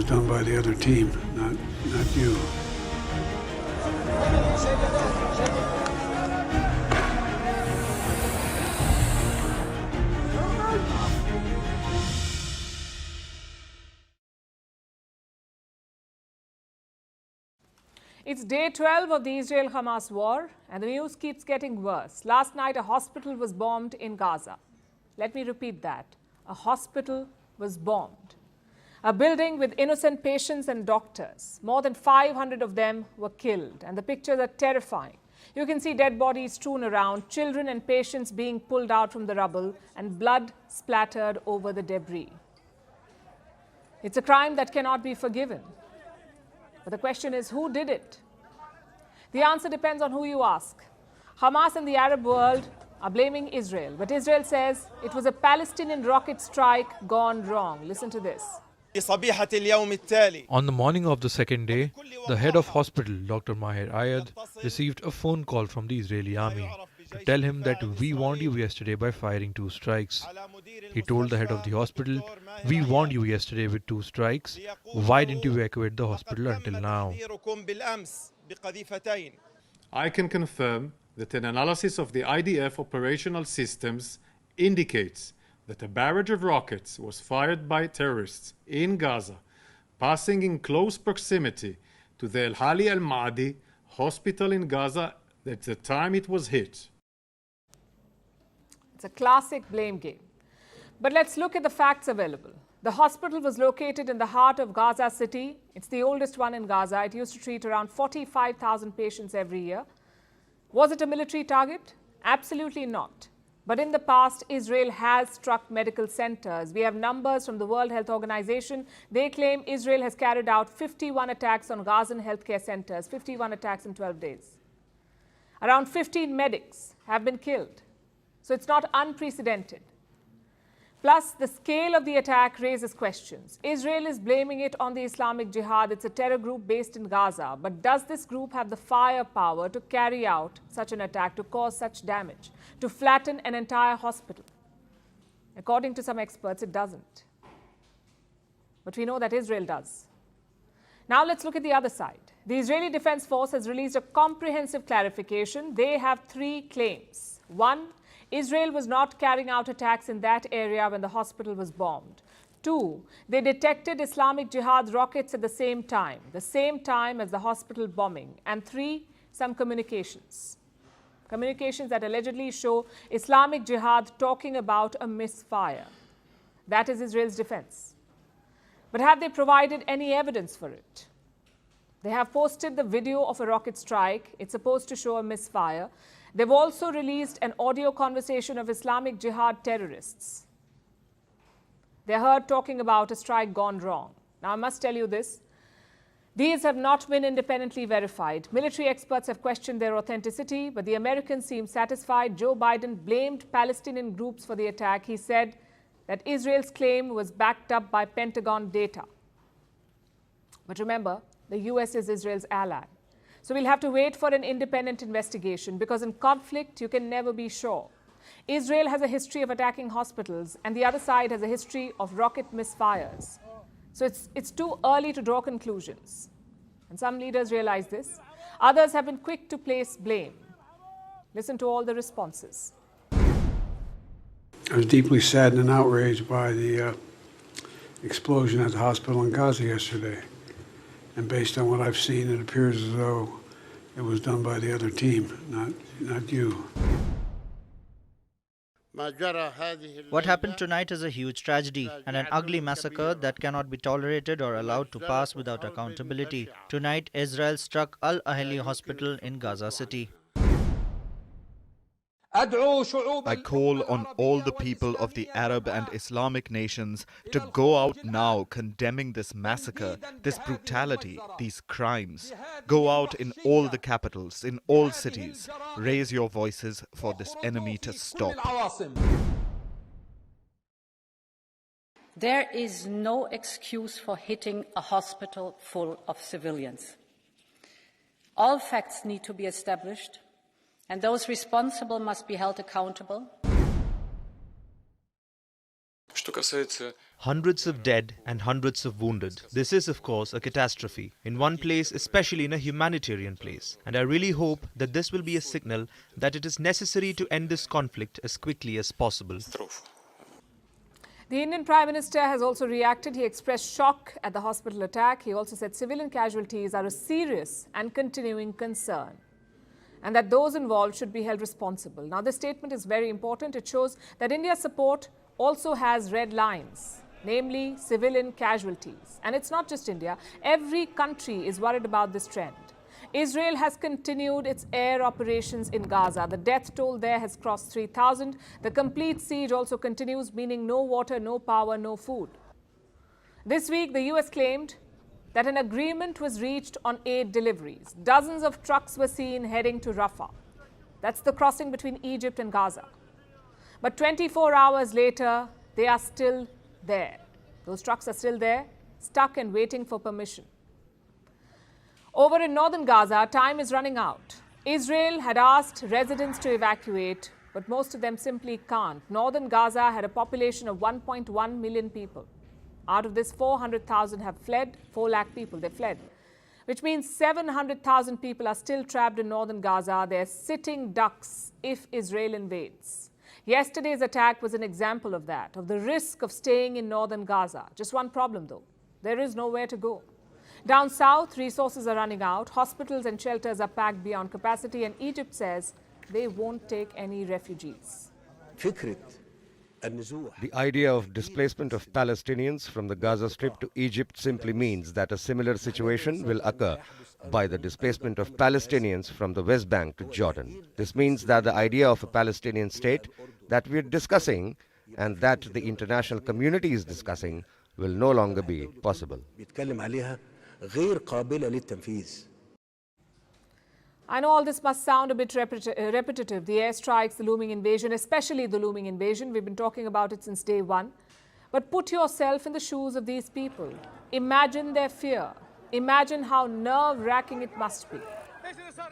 done by the other team, not you. It's day 12 of the Israel-Hamas war, and the news keeps getting worse. Last night, a hospital was bombed in Gaza. Let me repeat that. A hospital was bombed. A building with innocent patients and doctors. More than 500 of them were killed, and the pictures are terrifying. You can see dead bodies strewn around, children and patients being pulled out from the rubble, and blood splattered over the debris. It's a crime that cannot be forgiven. But the question is, who did it? The answer depends on who you ask. Hamas and the Arab world are blaming Israel, but Israel says it was a Palestinian rocket strike gone wrong. Listen to this. On the morning of the second day, the head of hospital, Dr. Maher Ayad, received a phone call from the Israeli army to tell him that we warned you yesterday by firing 2 strikes. He told the head of the hospital, "We warned you yesterday with 2 strikes. Why didn't you evacuate the hospital until now?" I can confirm that an analysis of the IDF operational systems indicates that a barrage of rockets was fired by terrorists in Gaza, passing in close proximity to the El Hali Al Maadi hospital in Gaza at the time it was hit. It's a classic blame game. But let's look at the facts available. The hospital was located in the heart of Gaza City. It's the oldest one in Gaza. It used to treat around 45,000 patients every year. Was it a military target? Absolutely not. But in the past, Israel has struck medical centers. We have numbers from the World Health Organization. They claim Israel has carried out 51 attacks on Gazan healthcare centers, 51 attacks in 12 days. Around 15 medics have been killed. So it's not unprecedented. Plus, the scale of the attack raises questions. Israel is blaming it on the Islamic Jihad. It's a terror group based in Gaza. But does this group have the firepower to carry out such an attack, to cause such damage, to flatten an entire hospital? According to some experts, it doesn't. But we know that Israel does. Now let's look at the other side. The Israeli Defense Force has released a comprehensive clarification. They have 3 claims. 1, Israel was not carrying out attacks in that area when the hospital was bombed. 2, they detected Islamic Jihad rockets at the same time as the hospital bombing. And 3, some communications. Communications that allegedly show Islamic Jihad talking about a misfire. That is Israel's defense. But have they provided any evidence for it? They have posted the video of a rocket strike. It's supposed to show a misfire. They've also released an audio conversation of Islamic Jihad terrorists. They're heard talking about a strike gone wrong. Now, I must tell you this. These have not been independently verified. Military experts have questioned their authenticity, but the Americans seem satisfied. Joe Biden blamed Palestinian groups for the attack. He said that Israel's claim was backed up by Pentagon data. But remember, the US is Israel's ally. So we'll have to wait for an independent investigation, because in conflict, you can never be sure. Israel has a history of attacking hospitals, and the other side has a history of rocket misfires. So it's too early to draw conclusions. And some leaders realize this. Others have been quick to place blame. Listen to all the responses. I was deeply saddened and outraged by the explosion at the hospital in Gaza yesterday. And based on what I've seen, it appears as though it was done by the other team, not you. What happened tonight is a huge tragedy and an ugly massacre that cannot be tolerated or allowed to pass without accountability. Tonight, Israel struck Al Ahli Hospital in Gaza City. I call on all the people of the Arab and Islamic nations to go out now condemning this massacre, this brutality, these crimes. Go out in all the capitals, in all cities. Raise your voices for this enemy to stop. There is no excuse for hitting a hospital full of civilians. All facts need to be established, and those responsible must be held accountable. Hundreds of dead and hundreds of wounded. This is, of course, a catastrophe. In one place, especially in a humanitarian place. And I really hope that this will be a signal that it is necessary to end this conflict as quickly as possible. The Indian Prime Minister has also reacted. He expressed shock at the hospital attack. He also said civilian casualties are a serious and continuing concern, and that those involved should be held responsible. Now, this statement is very important. It shows that India's support also has red lines, namely civilian casualties. And it's not just India. Every country is worried about this trend. Israel has continued its air operations in Gaza. The death toll there has crossed 3,000. The complete siege also continues, meaning no water, no power, no food. This week, the US claimed that an agreement was reached on aid deliveries. Dozens of trucks were seen heading to Rafah. That's the crossing between Egypt and Gaza. But 24 hours later, they are still there. Those trucks are still there, stuck and waiting for permission. Over in northern Gaza, time is running out. Israel had asked residents to evacuate, but most of them simply can't. Northern Gaza had a population of 1.1 million people. Out of this, 400,000 have fled, 4 lakh people, they fled. Which means 700,000 people are still trapped in northern Gaza. They're sitting ducks if Israel invades. Yesterday's attack was an example of that, of the risk of staying in northern Gaza. Just one problem though, there is nowhere to go. Down south, resources are running out, hospitals and shelters are packed beyond capacity, and Egypt says they won't take any refugees. The idea of displacement of Palestinians from the Gaza Strip to Egypt simply means that a similar situation will occur by the displacement of Palestinians from the West Bank to Jordan. This means that the idea of a Palestinian state that we are discussing and that the international community is discussing will no longer be possible. I know all this must sound a bit repetitive. The airstrikes, the looming invasion, especially the looming invasion. We've been talking about it since day one. But put yourself in the shoes of these people. Imagine their fear. Imagine how nerve-wracking it must be.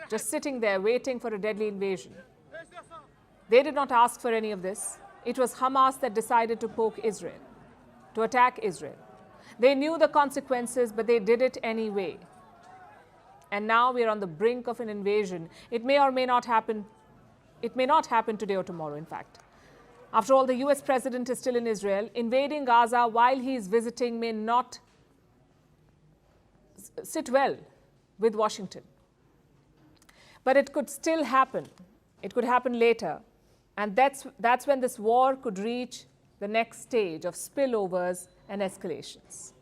Just sitting there waiting for a deadly invasion. They did not ask for any of this. It was Hamas that decided to poke Israel, to attack Israel. They knew the consequences, but they did it anyway. And now we are on the brink of an invasion. It may or may not happen. It may not happen today or tomorrow, in fact. After all, the US president is still in Israel. Invading Gaza while he is visiting may not sit well with Washington. But it could still happen. It could happen later. And that's when this war could reach the next stage of spillovers and escalations.